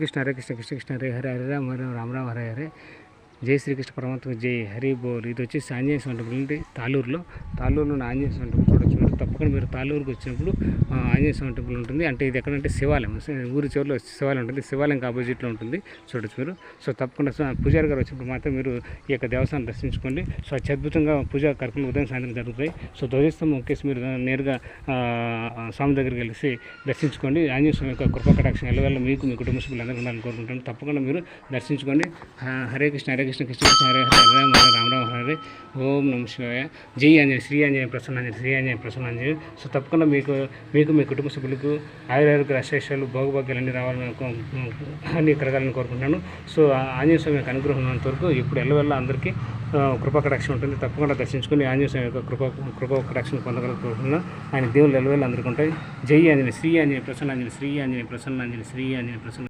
కృష్ణ హరే కృష్ణ కృష్ణ కృష్ణ హరే హరే హరే రామ హరే రామ రామ హరే హరే. జై శ్రీకృష్ణ పరమాత్మ జై హరి బోల్. ఇది వచ్చేసి ఆంజనేయ స్వామి టెంపుల్ నుండి తాళూరులో ఆంజనేయ స్వామి టెంపుల్ చూడొచ్చు. మీరు తప్పకుండా మీరు తాళూరుకి వచ్చినప్పుడు ఆంజనేయ స్వామి టెంపుల్ ఉంటుంది. అంటే ఇది ఎక్కడంటే శివాలయం, ఊరి చివరిలో శివాలయం ఉంటుంది. శివాలయంకి ఆపోజిట్లో ఉంటుంది చూడొచ్చు మీరు. సో తప్పకుండా పూజారి గారు వచ్చినప్పుడు మాత్రం మీరు ఈ యొక్క దేవస్థానం దర్శించుకోండి. సో అత్యద్భుతంగా పూజా కార్యక్రమాలు ఉదయం సాయంత్రం జరుగుతాయి. సో ధ్వజస్తంభం ఒకేసి మీరు నేరుగా స్వామి దగ్గరికి వెళ్ళి దర్శించుకోండి. ఆంజనేయ స్వామి యొక్క కృపా కటాక్షం ఎల్లవెల్ల మీకు మీ కుటుంబ సభ్యులందరూ ఉండాలని కోరుకుంటాను. తప్పకుండా మీరు దర్శించుకోండి. హరే కృష్ణ హరే కృష్ణ కృష్ణ కృష్ణ హరే హరే హరే రామ రామ రామ హరే. ఓం నమ శివాయ. జై ఆంజనేయ, శ్రీ ఆంజనేయ ప్రసన్న, శ్రీ ఆంజనేయ ప్రసన్న ఆంజనేయ. సో తప్పకుండా మీకు మీ కుటుంబ సభ్యులకు ఆయుర్వేదిక అశేషాలు భోగభాగ్యాలన్నీ రావాలని అన్నీ కలగాలని కోరుకుంటున్నాను. సో ఆంజనేయ స్వామి యొక్క అనుగ్రహం ఉన్నంత వరకు ఇప్పుడు ఎల్లవెల్ల అందరికీ కృపా కటాక్షం ఉంటుంది. తప్పకుండా దర్శించుకొని ఆంజనేయ స్వామి యొక్క కృపా కటాక్షం పొందగలని కోరుకుంటున్నాను. ఆయన దేవుళ్ళు ఎల్లవెల్ల అందరికీ ఉంటాయి. జై ఆంజనేయ, శ్రీ ఆంజనేయ ప్రసన్న ఆంజనేయ, శ్రీ ఆంజనేయ ప్రసన్న ఆంజనేయ, శ్రీ ఆంజనేయ ప్రసన్న.